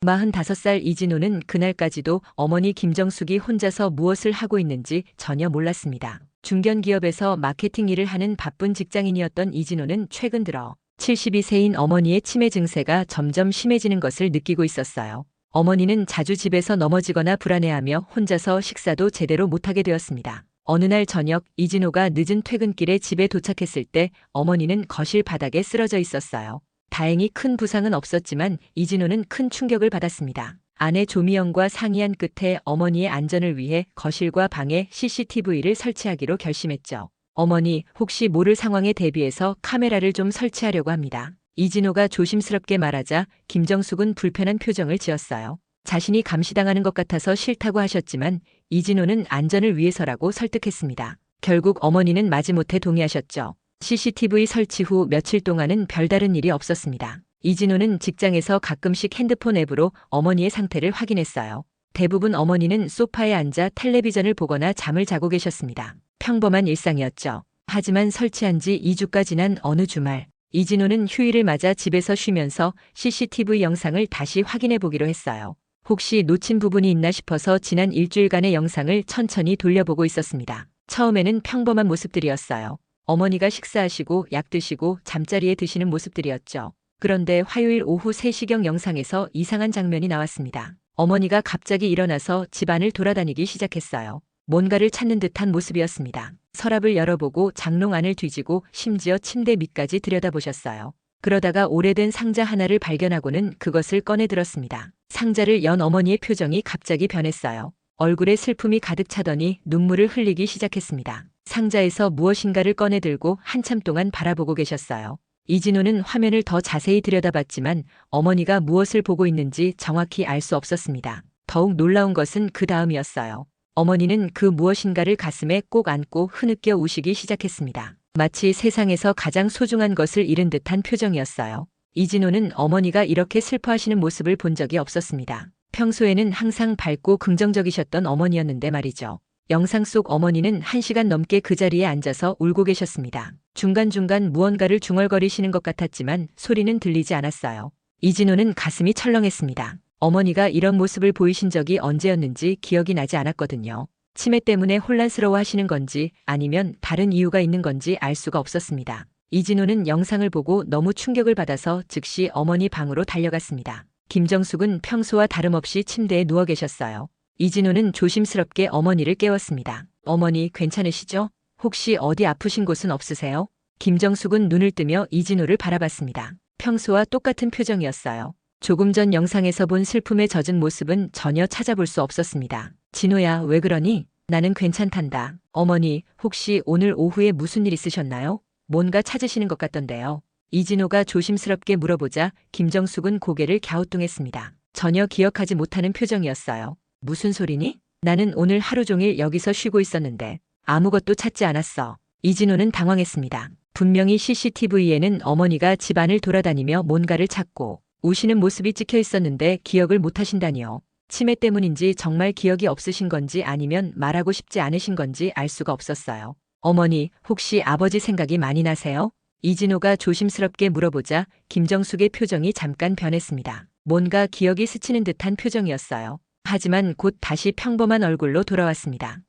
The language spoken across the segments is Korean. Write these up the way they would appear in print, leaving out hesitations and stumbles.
45살 이진호는 그날까지도 어머니 김정숙이 혼자서 무엇을 하고 있는지 전혀 몰랐습니다. 중견기업에서 마케팅 일을 하는 바쁜 직장인이었던 이진호는 최근 들어 72세인 어머니의 치매 증세가 점점 심해지는 것을 느끼고 있었어요. 어머니는 자주 집에서 넘어지거나 불안해하며 혼자서 식사도 제대로 못하게 되었습니다. 어느 날 저녁 이진호가 늦은 퇴근길에 집에 도착했을 때 어머니는 거실 바닥에 쓰러져 있었어요. 다행히 큰 부상은 없었지만 이진호는 큰 충격을 받았습니다. 아내 조미영과 상의한 끝에 어머니의 안전을 위해 거실과 방에 CCTV를 설치하기로 결심했죠. 어머니, 혹시 모를 상황에 대비해서 카메라를 좀 설치하려고 합니다. 이진호가 조심스럽게 말하자 김정숙은 불편한 표정을 지었어요. 자신이 감시당하는 것 같아서 싫다고 하셨지만 이진호는 안전을 위해서라고 설득했습니다. 결국 어머니는 마지못해 동의하셨죠. CCTV 설치 후 며칠 동안은 별다른 일이 없었습니다. 이진호는 직장에서 가끔씩 핸드폰 앱으로 어머니의 상태를 확인했어요. 대부분 어머니는 소파에 앉아 텔레비전을 보거나 잠을 자고 계셨습니다. 평범한 일상이었죠. 하지만 설치한 지 2주가 지난 어느 주말, 이진호는 휴일을 맞아 집에서 쉬면서 CCTV 영상을 다시 확인해 보기로 했어요. 혹시 놓친 부분이 있나 싶어서 지난 일주일간의 영상을 천천히 돌려보고 있었습니다. 처음에는 평범한 모습들이었어요. 어머니가 식사하시고 약 드시고 잠자리에 드시는 모습들이었죠. 그런데 화요일 오후 3시경 영상에서 이상한 장면이 나왔습니다. 어머니가 갑자기 일어나서 집안을 돌아다니기 시작했어요. 뭔가를 찾는 듯한 모습이었습니다. 서랍을 열어보고 장롱 안을 뒤지고 심지어 침대 밑까지 들여다보셨어요. 그러다가 오래된 상자 하나를 발견하고는 그것을 꺼내 들었습니다. 상자를 연 어머니의 표정이 갑자기 변했어요. 얼굴에 슬픔이 가득 차더니 눈물을 흘리기 시작했습니다. 상자에서 무엇인가를 꺼내 들고 한참 동안 바라보고 계셨어요. 이진호는 화면을 더 자세히 들여다봤지만 어머니가 무엇을 보고 있는지 정확히 알 수 없었습니다. 더욱 놀라운 것은 그 다음이었어요. 어머니는 그 무엇인가를 가슴에 꼭 안고 흐느껴 우시기 시작했습니다. 마치 세상에서 가장 소중한 것을 잃은 듯한 표정이었어요. 이진호는 어머니가 이렇게 슬퍼하시는 모습을 본 적이 없었습니다. 평소에는 항상 밝고 긍정적이셨던 어머니였는데 말이죠. 영상 속 어머니는 1시간 넘게 그 자리에 앉아서 울고 계셨습니다. 중간중간 무언가를 중얼거리시는 것 같았지만 소리는 들리지 않았어요. 이진호는 가슴이 철렁했습니다. 어머니가 이런 모습을 보이신 적이 언제였는지 기억이 나지 않았거든요. 치매 때문에 혼란스러워 하시는 건지 아니면 다른 이유가 있는 건지 알 수가 없었습니다. 이진호는 영상을 보고 너무 충격을 받아서 즉시 어머니 방으로 달려갔습니다. 김정숙은 평소와 다름없이 침대에 누워 계셨어요. 이진호는 조심스럽게 어머니를 깨웠습니다. 어머니 괜찮으시죠? 혹시 어디 아프신 곳은 없으세요? 김정숙은 눈을 뜨며 이진호를 바라봤습니다. 평소와 똑같은 표정이었어요. 조금 전 영상에서 본 슬픔에 젖은 모습은 전혀 찾아볼 수 없었습니다. 진호야, 왜 그러니? 나는 괜찮단다. 어머니, 혹시 오늘 오후에 무슨 일 있으셨나요? 뭔가 찾으시는 것 같던데요. 이진호가 조심스럽게 물어보자 김정숙은 고개를 갸우뚱했습니다. 전혀 기억하지 못하는 표정이었어요. 무슨 소리니? 나는 오늘 하루 종일 여기서 쉬고 있었는데 아무것도 찾지 않았어. 이진호는 당황했습니다. 분명히 CCTV에는 어머니가 집안을 돌아다니며 뭔가를 찾고 우시는 모습이 찍혀 있었는데 기억을 못 하신다니요. 치매 때문인지 정말 기억이 없으신 건지 아니면 말하고 싶지 않으신 건지 알 수가 없었어요. 어머니, 혹시 아버지 생각이 많이 나세요? 이진호가 조심스럽게 물어보자 김정숙의 표정이 잠깐 변했습니다. 뭔가 기억이 스치는 듯한 표정이었어요. 하지만 곧 다시 평범한 얼굴로 돌아왔습니다.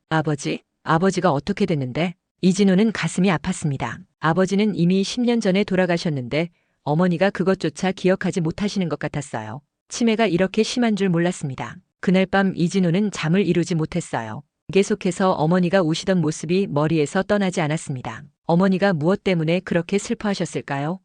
아버지가 어떻게 됐는데? 이진호는 가슴이 아팠습니다. 아버지는 이미 10년 전에 돌아가셨는데 어머니가 그것조차 기억하지 못하시는 것 같았어요. 치매가 이렇게 심한 줄 몰랐습니다. 그날 밤 이진호는 잠을 이루지 못했어요. 계속해서 어머니가 우시던 모습이 머리에서 떠나지 않았습니다. 어머니가 무엇 때문에 그렇게 슬퍼하셨을까요?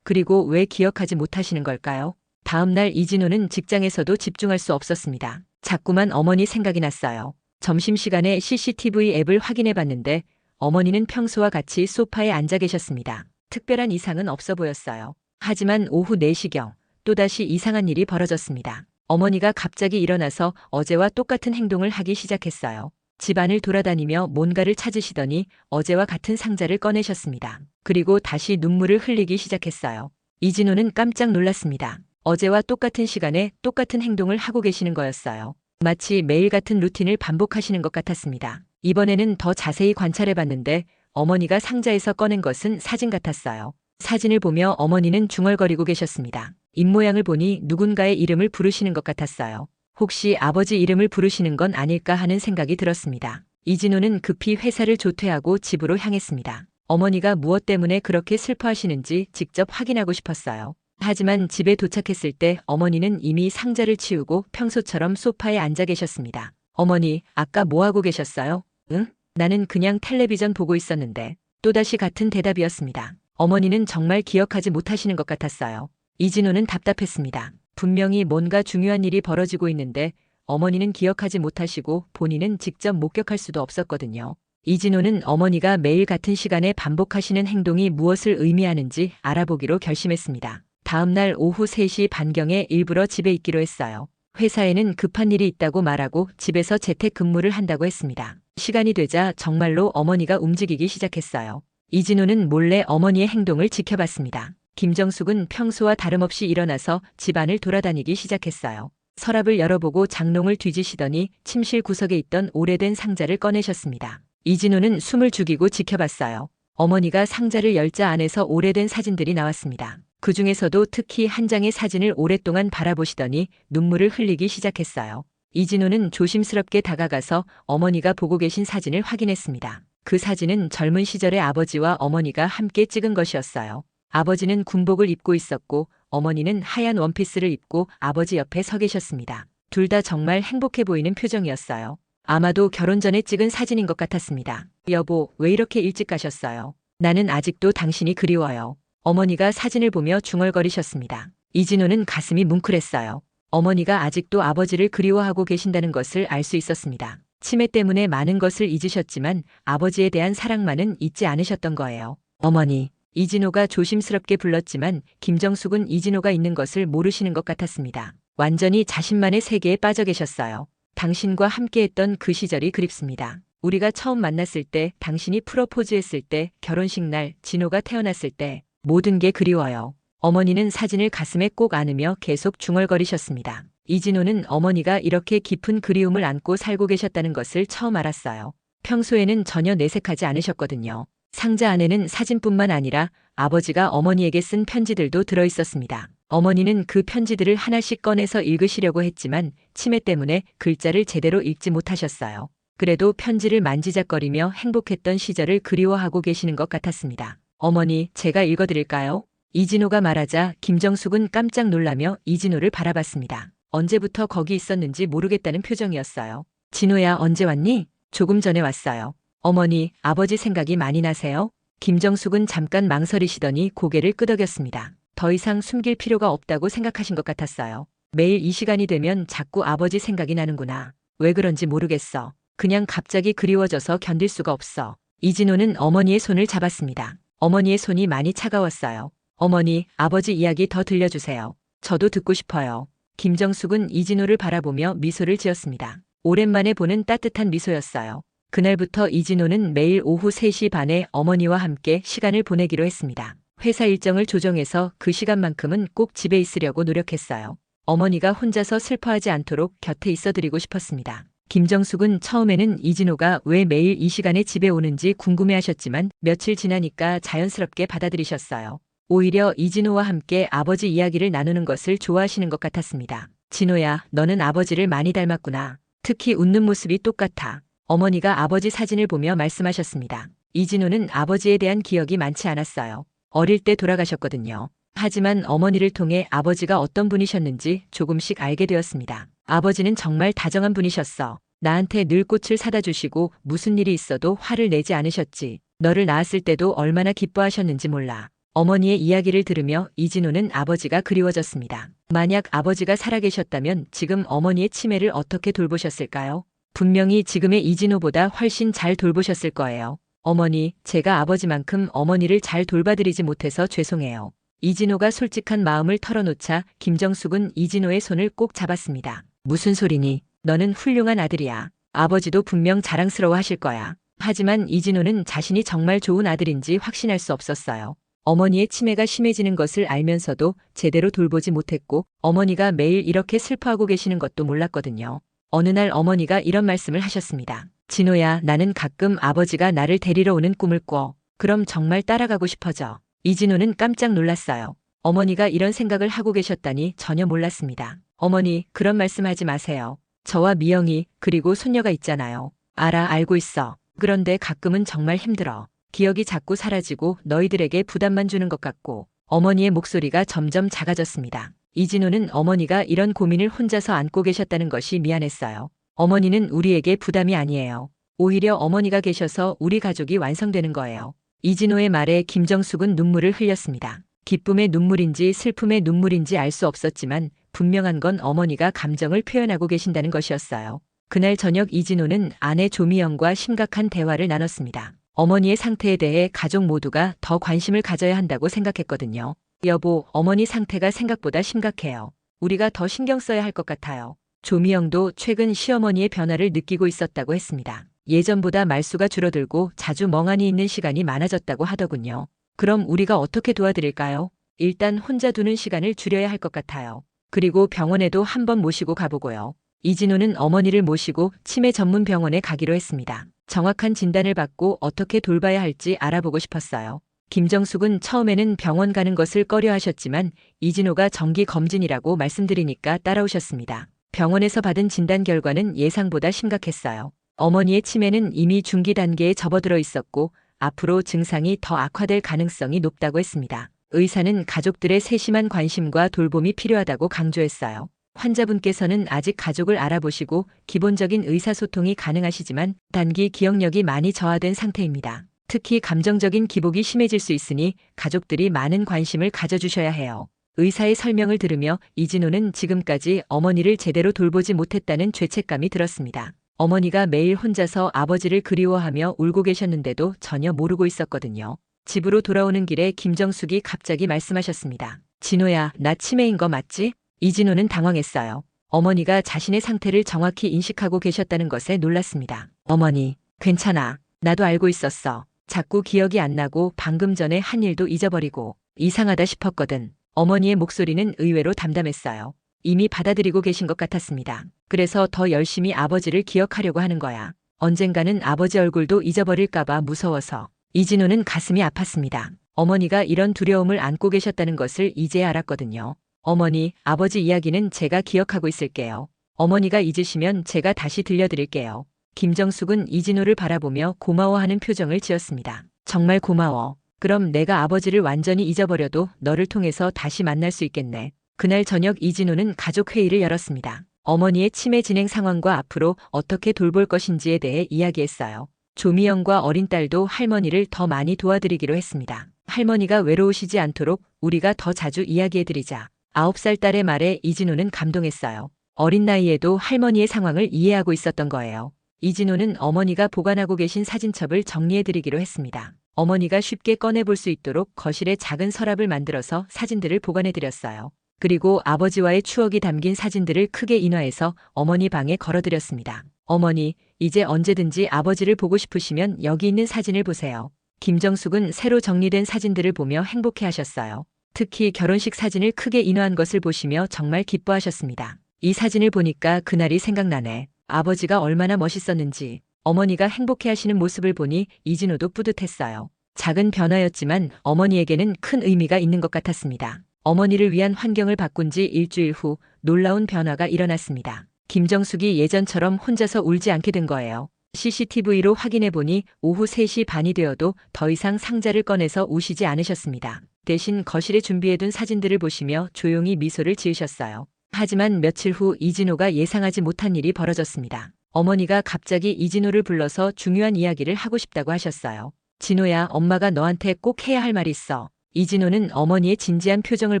그리고 왜 기억하지 못하시는 걸까요? 다음 날 이진호는 직장에서도 집중할 수 없었습니다. 자꾸만 어머니 생각이 났어요. 점심시간에 CCTV 앱을 확인해 봤는데 어머니는 평소와 같이 소파에 앉아 계셨습니다. 특별한 이상은 없어 보였어요. 하지만 오후 4시경 또다시 이상한 일이 벌어졌습니다. 어머니가 갑자기 일어나서 어제와 똑같은 행동을 하기 시작했어요. 집안을 돌아다니며 뭔가를 찾으시더니 어제와 같은 상자를 꺼내셨습니다. 그리고 다시 눈물을 흘리기 시작했어요. 이진호는 깜짝 놀랐습니다. 어제와 똑같은 시간에 똑같은 행동을 하고 계시는 거였어요. 마치 매일 같은 루틴을 반복하시는 것 같았습니다. 이번에는 더 자세히 관찰해 봤는데 어머니가 상자에서 꺼낸 것은 사진 같았어요. 사진을 보며 어머니는 중얼거리고 계셨습니다. 입모양을 보니 누군가의 이름을 부르시는 것 같았어요. 혹시 아버지 이름을 부르시는 건 아닐까 하는 생각이 들었습니다. 이진호는 급히 회사를 조퇴하고 집으로 향했습니다. 어머니가 무엇 때문에 그렇게 슬퍼하시는지 직접 확인하고 싶었어요. 하지만 집에 도착했을 때 어머니는 이미 상자를 치우고 평소처럼 소파에 앉아 계셨습니다. 어머니, 아까 뭐 하고 계셨어요? 응? 나는 그냥 텔레비전 보고 있었는데. 또다시 같은 대답이었습니다. 어머니는 정말 기억하지 못하시는 것 같았어요. 이진호는 답답했습니다. 분명히 뭔가 중요한 일이 벌어지고 있는데 어머니는 기억하지 못하시고 본인은 직접 목격할 수도 없었거든요. 이진호는 어머니가 매일 같은 시간에 반복하시는 행동이 무엇을 의미하는지 알아보기로 결심했습니다. 다음 날 오후 3시 반경에 일부러 집에 있기로 했어요. 회사에는 급한 일이 있다고 말하고 집에서 재택근무를 한다고 했습니다. 시간이 되자 정말로 어머니가 움직이기 시작했어요. 이진호는 몰래 어머니의 행동을 지켜봤습니다. 김정숙은 평소와 다름없이 일어나서 집안을 돌아다니기 시작했어요. 서랍을 열어보고 장롱을 뒤지시더니 침실 구석에 있던 오래된 상자를 꺼내셨습니다. 이진호는 숨을 죽이고 지켜봤어요. 어머니가 상자를 열자 안에서 오래된 사진들이 나왔습니다. 그 중에서도 특히 한 장의 사진을 오랫동안 바라보시더니 눈물을 흘리기 시작했어요. 이진호는 조심스럽게 다가가서 어머니가 보고 계신 사진을 확인했습니다. 그 사진은 젊은 시절의 아버지와 어머니가 함께 찍은 것이었어요. 아버지는 군복을 입고 있었고 어머니는 하얀 원피스를 입고 아버지 옆에 서 계셨습니다. 둘 다 정말 행복해 보이는 표정이었어요. 아마도 결혼 전에 찍은 사진인 것 같았습니다. 여보, 왜 이렇게 일찍 가셨어요? 나는 아직도 당신이 그리워요. 어머니가 사진을 보며 중얼거리셨습니다. 이진호는 가슴이 뭉클했어요. 어머니가 아직도 아버지를 그리워하고 계신다는 것을 알 수 있었습니다. 치매 때문에 많은 것을 잊으셨지만 아버지에 대한 사랑만은 잊지 않으셨던 거예요. 어머니, 이진호가 조심스럽게 불렀지만 김정숙은 이진호가 있는 것을 모르시는 것 같았습니다. 완전히 자신만의 세계에 빠져 계셨어요. 당신과 함께했던 그 시절이 그립습니다. 우리가 처음 만났을 때, 당신이 프로포즈했을 때, 결혼식 날, 진호가 태어났을 때 모든 게 그리워요. 어머니는 사진을 가슴에 꼭 안으며 계속 중얼거리셨습니다. 이진호는 어머니가 이렇게 깊은 그리움을 안고 살고 계셨다는 것을 처음 알았어요. 평소에는 전혀 내색하지 않으셨거든요. 상자 안에는 사진뿐만 아니라 아버지가 어머니에게 쓴 편지들도 들어있었습니다. 어머니는 그 편지들을 하나씩 꺼내서 읽으시려고 했지만 치매 때문에 글자를 제대로 읽지 못하셨어요. 그래도 편지를 만지작거리며 행복했던 시절을 그리워하고 계시는 것 같았습니다. 어머니, 제가 읽어드릴까요? 이진호가 말하자 김정숙은 깜짝 놀라며 이진호를 바라봤습니다. 언제부터 거기 있었는지 모르겠다는 표정이었어요. 진호야, 언제 왔니? 조금 전에 왔어요. 어머니, 아버지 생각이 많이 나세요? 김정숙은 잠깐 망설이시더니 고개를 끄덕였습니다. 더 이상 숨길 필요가 없다고 생각하신 것 같았어요. 매일 이 시간이 되면 자꾸 아버지 생각이 나는구나. 왜 그런지 모르겠어. 그냥 갑자기 그리워져서 견딜 수가 없어. 이진호는 어머니의 손을 잡았습니다. 어머니의 손이 많이 차가웠어요. 어머니, 아버지 이야기 더 들려주세요. 저도 듣고 싶어요. 김정숙은 이진호를 바라보며 미소를 지었습니다. 오랜만에 보는 따뜻한 미소였어요. 그날부터 이진호는 매일 오후 3시 반에 어머니와 함께 시간을 보내기로 했습니다. 회사 일정을 조정해서 그 시간만큼은 꼭 집에 있으려고 노력했어요. 어머니가 혼자서 슬퍼하지 않도록 곁에 있어드리고 싶었습니다. 김정숙은 처음에는 이진호가 왜 매일 이 시간에 집에 오는지 궁금해하셨지만 며칠 지나니까 자연스럽게 받아들이셨어요. 오히려 이진호와 함께 아버지 이야기를 나누는 것을 좋아하시는 것 같았습니다. 진호야, 너는 아버지를 많이 닮았구나. 특히 웃는 모습이 똑같아. 어머니가 아버지 사진을 보며 말씀하셨습니다. 이진호는 아버지에 대한 기억이 많지 않았어요. 어릴 때 돌아가셨거든요. 하지만 어머니를 통해 아버지가 어떤 분이셨는지 조금씩 알게 되었습니다. 아버지는 정말 다정한 분이셨어. 나한테 늘 꽃을 사다 주시고 무슨 일이 있어도 화를 내지 않으셨지. 너를 낳았을 때도 얼마나 기뻐하셨는지 몰라. 어머니의 이야기를 들으며 이진호는 아버지가 그리워졌습니다. 만약 아버지가 살아계셨다면 지금 어머니의 치매를 어떻게 돌보셨을까요? 분명히 지금의 이진호보다 훨씬 잘 돌보셨을 거예요. 어머니, 제가 아버지만큼 어머니를 잘 돌봐드리지 못해서 죄송해요. 이진호가 솔직한 마음을 털어놓자 김정숙은 이진호의 손을 꼭 잡았습니다. 무슨 소리니? 너는 훌륭한 아들이야. 아버지도 분명 자랑스러워 하실 거야. 하지만 이진호는 자신이 정말 좋은 아들인지 확신할 수 없었어요. 어머니의 치매가 심해지는 것을 알면서도 제대로 돌보지 못했고 어머니가 매일 이렇게 슬퍼하고 계시는 것도 몰랐거든요. 어느 날 어머니가 이런 말씀을 하셨습니다. 진호야, 나는 가끔 아버지가 나를 데리러 오는 꿈을 꿔. 그럼 정말 따라가고 싶어져. 이진호는 깜짝 놀랐어요. 어머니가 이런 생각을 하고 계셨다니 전혀 몰랐습니다. 어머니, 그런 말씀하지 마세요. 저와 미영이 그리고 손녀가 있잖아요. 알고 있어. 그런데 가끔은 정말 힘들어. 기억이 자꾸 사라지고 너희들에게 부담만 주는 것 같고. 어머니의 목소리가 점점 작아졌습니다. 이진호는 어머니가 이런 고민을 혼자서 안고 계셨다는 것이 미안했어요. 어머니는 우리에게 부담이 아니에요. 오히려 어머니가 계셔서 우리 가족이 완성되는 거예요. 이진호의 말에 김정숙은 눈물을 흘렸습니다. 기쁨의 눈물인지 슬픔의 눈물인지 알 수 없었지만 분명한 건 어머니가 감정을 표현하고 계신다는 것이었어요. 그날 저녁 이진호는 아내 조미영과 심각한 대화를 나눴습니다. 어머니의 상태에 대해 가족 모두가 더 관심을 가져야 한다고 생각했거든요. 여보, 어머니 상태가 생각보다 심각해요. 우리가 더 신경 써야 할 것 같아요. 조미영도 최근 시어머니의 변화를 느끼고 있었다고 했습니다. 예전보다 말수가 줄어들고 자주 멍하니 있는 시간이 많아졌다고 하더군요. 그럼 우리가 어떻게 도와드릴까요? 일단 혼자 두는 시간을 줄여야 할 것 같아요. 그리고 병원에도 한번 모시고 가보고요. 이진호는 어머니를 모시고 치매 전문 병원에 가기로 했습니다. 정확한 진단을 받고 어떻게 돌봐야 할지 알아보고 싶었어요. 김정숙은 처음에는 병원 가는 것을 꺼려 하셨지만 이진호가 정기 검진이라고 말씀드리니까 따라오셨습니다. 병원에서 받은 진단 결과는 예상보다 심각했어요. 어머니의 치매는 이미 중기 단계에 접어들어 있었고 앞으로 증상이 더 악화될 가능성이 높다고 했습니다. 의사는 가족들의 세심한 관심과 돌봄이 필요하다고 강조했어요. 환자분께서는 아직 가족을 알아보시고 기본적인 의사소통이 가능하시지만 단기 기억력이 많이 저하된 상태입니다. 특히 감정적인 기복이 심해질 수 있으니 가족들이 많은 관심을 가져주셔야 해요. 의사의 설명을 들으며 이진호는 지금까지 어머니를 제대로 돌보지 못했다는 죄책감이 들었습니다. 어머니가 매일 혼자서 아버지를 그리워하며 울고 계셨는데도 전혀 모르고 있었거든요. 집으로 돌아오는 길에 김정숙이 갑자기 말씀하셨습니다. 진호야, 나 치매인 거 맞지? 이진호는 당황했어요. 어머니가 자신의 상태를 정확히 인식하고 계셨다는 것에 놀랐습니다. 어머니, 괜찮아. 나도 알고 있었어. 자꾸 기억이 안 나고 방금 전에 한 일도 잊어버리고 이상하다 싶었거든. 어머니의 목소리는 의외로 담담했어요. 이미 받아들이고 계신 것 같았습니다. 그래서 더 열심히 아버지를 기억하려고 하는 거야. 언젠가는 아버지 얼굴도 잊어버릴까봐 무서워서. 이진호는 가슴이 아팠습니다. 어머니가 이런 두려움을 안고 계셨다는 것을 이제야 알았거든요. 어머니, 아버지 이야기는 제가 기억하고 있을게요. 어머니가 잊으시면 제가 다시 들려드릴게요. 김정숙은 이진호를 바라보며 고마워하는 표정을 지었습니다. 정말 고마워. 그럼 내가 아버지를 완전히 잊어버려도 너를 통해서 다시 만날 수 있겠네. 그날 저녁 이진호는 가족 회의를 열었습니다. 어머니의 치매 진행 상황과 앞으로 어떻게 돌볼 것인지에 대해 이야기했어요. 조미영과 어린 딸도 할머니를 더 많이 도와드리기로 했습니다. 할머니가 외로우시지 않도록 우리가 더 자주 이야기해드리자. 9살 딸의 말에 이진호는 감동했어요. 어린 나이에도 할머니의 상황을 이해하고 있었던 거예요. 이진호는 어머니가 보관하고 계신 사진첩을 정리해드리기로 했습니다. 어머니가 쉽게 꺼내볼 수 있도록 거실에 작은 서랍을 만들어서 사진들을 보관해드렸어요. 그리고 아버지와의 추억이 담긴 사진들을 크게 인화해서 어머니 방에 걸어드렸습니다. 어머니, 이제 언제든지 아버지를 보고 싶으시면 여기 있는 사진을 보세요. 김정숙은 새로 정리된 사진들을 보며 행복해하셨어요. 특히 결혼식 사진을 크게 인화한 것을 보시며 정말 기뻐하셨습니다. 이 사진을 보니까 그날이 생각나네. 아버지가 얼마나 멋있었는지. 어머니가 행복해하시는 모습을 보니 이진호도 뿌듯했어요. 작은 변화였지만 어머니에게는 큰 의미가 있는 것 같았습니다. 어머니를 위한 환경을 바꾼 지 일주일 후 놀라운 변화가 일어났습니다. 김정숙이 예전처럼 혼자서 울지 않게 된 거예요. CCTV로 확인해보니 오후 3시 반이 되어도 더 이상 상자를 꺼내서 우시지 않으셨습니다. 대신 거실에 준비해둔 사진들을 보시며 조용히 미소를 지으셨어요. 하지만 며칠 후 이진호가 예상하지 못한 일이 벌어졌습니다. 어머니가 갑자기 이진호를 불러서 중요한 이야기를 하고 싶다고 하셨어요. 진호야, 엄마가 너한테 꼭 해야 할 말이 있어. 이진호는 어머니의 진지한 표정을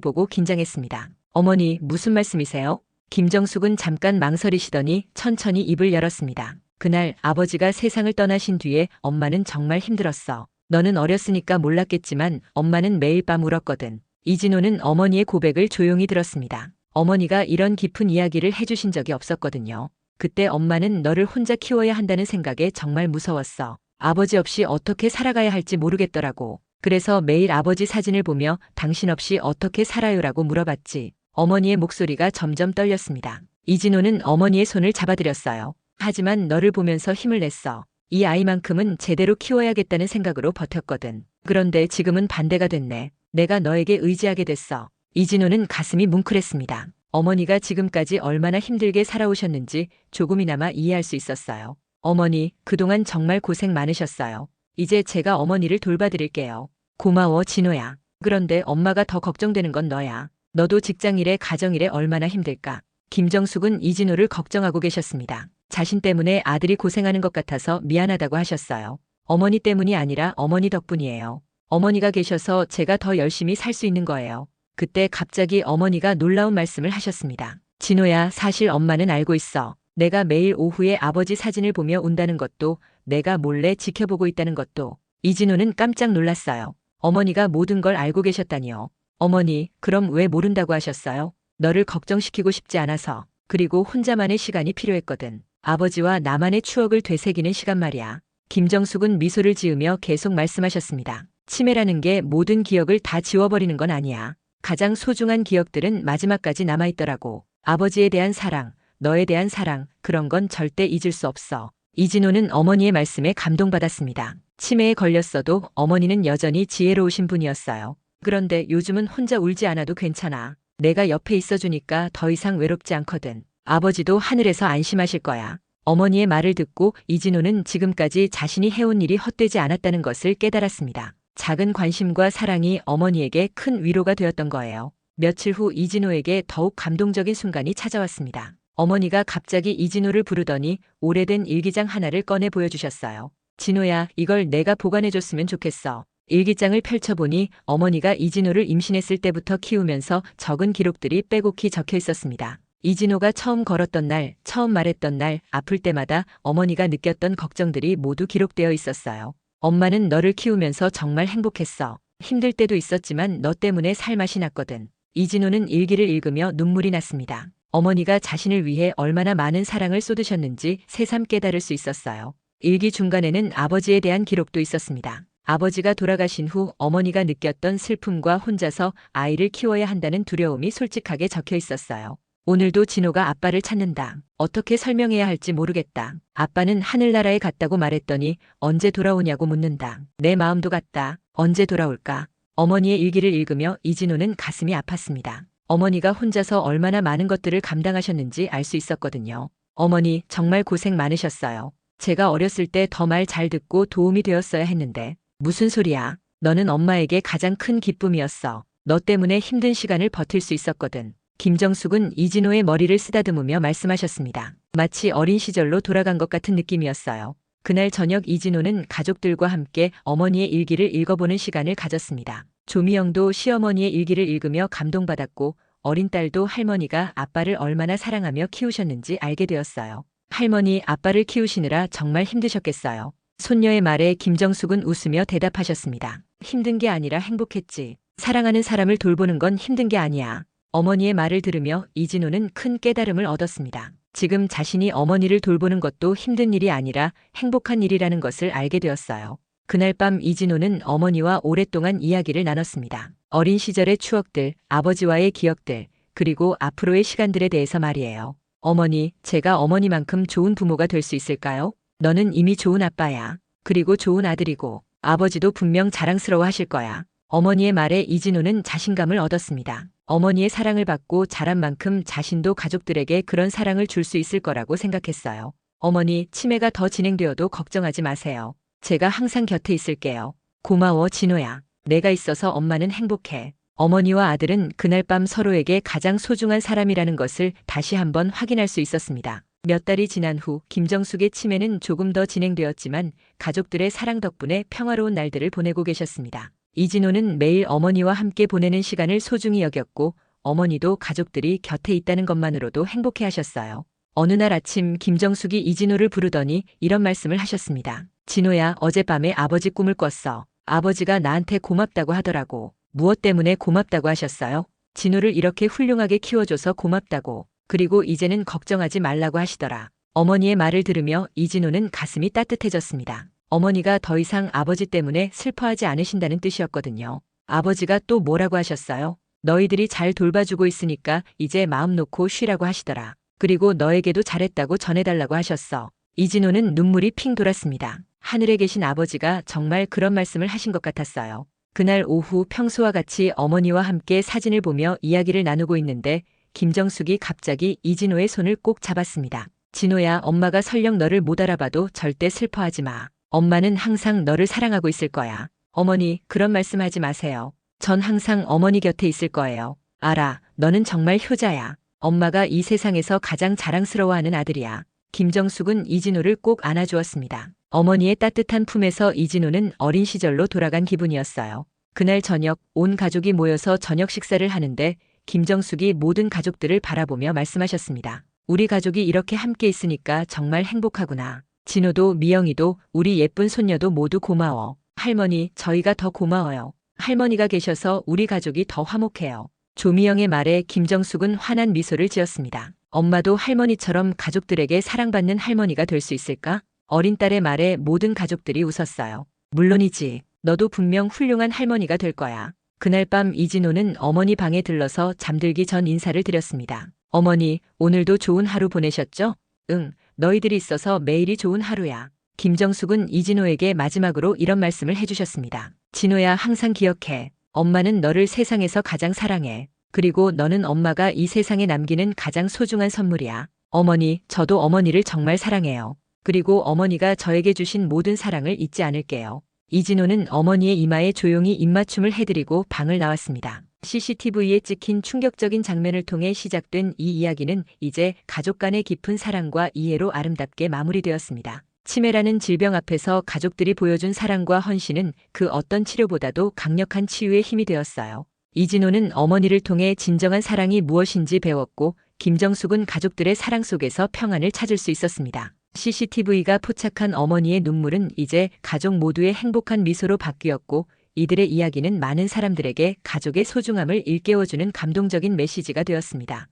보고 긴장했습니다. 어머니, 무슨 말씀이세요? 김정숙은 잠깐 망설이시더니 천천히 입을 열었습니다. 그날 아버지가 세상을 떠나신 뒤에 엄마는 정말 힘들었어. 너는 어렸으니까 몰랐겠지만 엄마는 매일 밤 울었거든. 이진호는 어머니의 고백을 조용히 들었습니다. 어머니가 이런 깊은 이야기를 해주신 적이 없었거든요. 그때 엄마는 너를 혼자 키워야 한다는 생각에 정말 무서웠어. 아버지 없이 어떻게 살아가야 할지 모르겠더라고. 그래서 매일 아버지 사진을 보며 당신 없이 어떻게 살아요라고 물어봤지. 어머니의 목소리가 점점 떨렸습니다. 이진호는 어머니의 손을 잡아드렸어요. 하지만 너를 보면서 힘을 냈어. 이 아이만큼은 제대로 키워야겠다는 생각으로 버텼거든. 그런데 지금은 반대가 됐네. 내가 너에게 의지하게 됐어. 이진호는 가슴이 뭉클했습니다. 어머니가 지금까지 얼마나 힘들게 살아오셨는지 조금이나마 이해할 수 있었어요. 어머니, 그동안 정말 고생 많으셨어요. 이제 제가 어머니를 돌봐드릴게요. 고마워, 진호야. 그런데 엄마가 더 걱정되는 건 너야. 너도 직장일에 가정일에 얼마나 힘들까. 김정숙은 이진호를 걱정하고 계셨습니다. 자신 때문에 아들이 고생하는 것 같아서 미안하다고 하셨어요. 어머니 때문이 아니라 어머니 덕분이에요. 어머니가 계셔서 제가 더 열심히 살 수 있는 거예요. 그때 갑자기 어머니가 놀라운 말씀을 하셨습니다. 진호야, 사실 엄마는 알고 있어. 내가 매일 오후에 아버지 사진을 보며 운다는 것도, 내가 몰래 지켜보고 있다는 것도. 이진호는 깜짝 놀랐어요. 어머니가 모든 걸 알고 계셨다니요. 어머니, 그럼 왜 모른다고 하셨어요? 너를 걱정시키고 싶지 않아서. 그리고 혼자만의 시간이 필요했거든. 아버지와 나만의 추억을 되새기는 시간 말이야. 김정숙은 미소를 지으며 계속 말씀하셨습니다. 치매라는 게 모든 기억을 다 지워버리는 건 아니야. 가장 소중한 기억들은 마지막까지 남아있더라고. 아버지에 대한 사랑, 너에 대한 사랑, 그런 건 절대 잊을 수 없어. 이진호는 어머니의 말씀에 감동받았습니다. 치매에 걸렸어도 어머니는 여전히 지혜로우신 분이었어요. 그런데 요즘은 혼자 울지 않아도 괜찮아. 내가 옆에 있어주니까 더 이상 외롭지 않거든. 아버지도 하늘에서 안심하실 거야. 어머니의 말을 듣고 이진호는 지금까지 자신이 해온 일이 헛되지 않았다는 것을 깨달았습니다. 작은 관심과 사랑이 어머니에게 큰 위로가 되었던 거예요. 며칠 후 이진호에게 더욱 감동적인 순간이 찾아왔습니다. 어머니가 갑자기 이진호를 부르더니 오래된 일기장 하나를 꺼내 보여주셨어요. 진호야, 이걸 내가 보관해줬으면 좋겠어. 일기장을 펼쳐보니 어머니가 이진호를 임신했을 때부터 키우면서 적은 기록들이 빼곡히 적혀 있었습니다. 이진호가 처음 걸었던 날, 처음 말했던 날, 아플 때마다 어머니가 느꼈던 걱정들이 모두 기록되어 있었어요. 엄마는 너를 키우면서 정말 행복했어. 힘들 때도 있었지만 너 때문에 살맛이 났거든. 이진호는 일기를 읽으며 눈물이 났습니다. 어머니가 자신을 위해 얼마나 많은 사랑을 쏟으셨는지 새삼 깨달을 수 있었어요. 일기 중간에는 아버지에 대한 기록도 있었습니다. 아버지가 돌아가신 후 어머니가 느꼈던 슬픔과 혼자서 아이를 키워야 한다는 두려움이 솔직하게 적혀 있었어요. 오늘도 진호가 아빠를 찾는다. 어떻게 설명해야 할지 모르겠다. 아빠는 하늘나라에 갔다고 말했더니 언제 돌아오냐고 묻는다. 내 마음도 같다. 언제 돌아올까? 어머니의 일기를 읽으며 이진호는 가슴이 아팠습니다. 어머니가 혼자서 얼마나 많은 것들을 감당하셨는지 알 수 있었거든요. 어머니, 정말 고생 많으셨어요. 제가 어렸을 때 더 말 잘 듣고 도움이 되었어야 했는데. 무슨 소리야. 너는 엄마에게 가장 큰 기쁨이었어. 너 때문에 힘든 시간을 버틸 수 있었거든. 김정숙은 이진호의 머리를 쓰다듬으며 말씀하셨습니다. 마치 어린 시절로 돌아간 것 같은 느낌이었어요. 그날 저녁 이진호는 가족들과 함께 어머니의 일기를 읽어보는 시간을 가졌습니다. 조미영도 시어머니의 일기를 읽으며 감동받았고 어린 딸도 할머니가 아빠를 얼마나 사랑하며 키우셨는지 알게 되었어요. 할머니, 아빠를 키우시느라 정말 힘드셨겠어요. 손녀의 말에 김정숙은 웃으며 대답하셨습니다. 힘든 게 아니라 행복했지. 사랑하는 사람을 돌보는 건 힘든 게 아니야. 어머니의 말을 들으며 이진호는 큰 깨달음을 얻었습니다. 지금 자신이 어머니를 돌보는 것도 힘든 일이 아니라 행복한 일이라는 것을 알게 되었어요. 그날 밤 이진호는 어머니와 오랫동안 이야기를 나눴습니다. 어린 시절의 추억들, 아버지와의 기억들, 그리고 앞으로의 시간들에 대해서 말이에요. 어머니, 제가 어머니만큼 좋은 부모가 될 수 있을까요? 너는 이미 좋은 아빠야. 그리고 좋은 아들이고 아버지도 분명 자랑스러워 하실 거야. 어머니의 말에 이진호는 자신감을 얻었습니다. 어머니의 사랑을 받고 자란 만큼 자신도 가족들에게 그런 사랑을 줄 수 있을 거라고 생각했어요. 어머니, 치매가 더 진행되어도 걱정하지 마세요. 제가 항상 곁에 있을게요. 고마워, 진호야. 내가 있어서 엄마는 행복해. 어머니와 아들은 그날 밤 서로에게 가장 소중한 사람이라는 것을 다시 한번 확인할 수 있었습니다. 몇 달이 지난 후 김정숙의 치매는 조금 더 진행되었지만 가족들의 사랑 덕분에 평화로운 날들을 보내고 계셨습니다. 이진호는 매일 어머니와 함께 보내는 시간을 소중히 여겼고 어머니도 가족들이 곁에 있다는 것만으로도 행복해하셨어요. 어느 날 아침 김정숙이 이진호를 부르더니 이런 말씀을 하셨습니다. 진호야, 어젯밤에 아버지 꿈을 꿨어. 아버지가 나한테 고맙다고 하더라고. 무엇 때문에 고맙다고 하셨어요? 진호를 이렇게 훌륭하게 키워줘서 고맙다고. 그리고 이제는 걱정하지 말라고 하시더라. 어머니의 말을 들으며 이진호는 가슴이 따뜻해졌습니다. 어머니가 더 이상 아버지 때문에 슬퍼하지 않으신다는 뜻이었거든요. 아버지가 또 뭐라고 하셨어요? 너희들이 잘 돌봐주고 있으니까 이제 마음 놓고 쉬라고 하시더라. 그리고 너에게도 잘했다고 전해달라고 하셨어. 이진호는 눈물이 핑 돌았습니다. 하늘에 계신 아버지가 정말 그런 말씀을 하신 것 같았어요. 그날 오후 평소와 같이 어머니와 함께 사진을 보며 이야기를 나누고 있는데 김정숙이 갑자기 이진호의 손을 꼭 잡았습니다. 진호야, 엄마가 설령 너를 못 알아봐도 절대 슬퍼하지 마. 엄마는 항상 너를 사랑하고 있을 거야. 어머니, 그런 말씀하지 마세요. 전 항상 어머니 곁에 있을 거예요. 알아, 너는 정말 효자야. 엄마가 이 세상에서 가장 자랑스러워하는 아들이야. 김정숙은 이진호를 꼭 안아주었습니다. 어머니의 따뜻한 품에서 이진호는 어린 시절로 돌아간 기분이었어요. 그날 저녁 온 가족이 모여서 저녁 식사를 하는데 김정숙이 모든 가족들을 바라보며 말씀하셨습니다. 우리 가족이 이렇게 함께 있으니까 정말 행복하구나. 진호도 미영이도 우리 예쁜 손녀도 모두 고마워. 할머니, 저희가 더 고마워요. 할머니가 계셔서 우리 가족이 더 화목해요. 조미영의 말에 김정숙은 환한 미소를 지었습니다. 엄마도 할머니처럼 가족들에게 사랑받는 할머니가 될 수 있을까? 어린 딸의 말에 모든 가족들이 웃었어요. 물론이지. 너도 분명 훌륭한 할머니가 될 거야. 그날 밤 이진호는 어머니 방에 들러서 잠들기 전 인사를 드렸습니다. 어머니, 오늘도 좋은 하루 보내셨죠? 응, 너희들이 있어서 매일이 좋은 하루야. 김정숙은 이진호에게 마지막으로 이런 말씀을 해주셨습니다. 진호야, 항상 기억해. 엄마는 너를 세상에서 가장 사랑해. 그리고 너는 엄마가 이 세상에 남기는 가장 소중한 선물이야. 어머니, 저도 어머니를 정말 사랑해요. 그리고 어머니가 저에게 주신 모든 사랑을 잊지 않을게요. 이진호는 어머니의 이마에 조용히 입맞춤을 해드리고 방을 나왔습니다. CCTV에 찍힌 충격적인 장면을 통해 시작된 이 이야기는 이제 가족 간의 깊은 사랑과 이해로 아름답게 마무리되었습니다. 치매라는 질병 앞에서 가족들이 보여준 사랑과 헌신은 그 어떤 치료보다도 강력한 치유의 힘이 되었어요. 이진호는 어머니를 통해 진정한 사랑이 무엇인지 배웠고 김정숙은 가족들의 사랑 속에서 평안을 찾을 수 있었습니다. CCTV가 포착한 어머니의 눈물은 이제 가족 모두의 행복한 미소로 바뀌었고 이들의 이야기는 많은 사람들에게 가족의 소중함을 일깨워주는 감동적인 메시지가 되었습니다.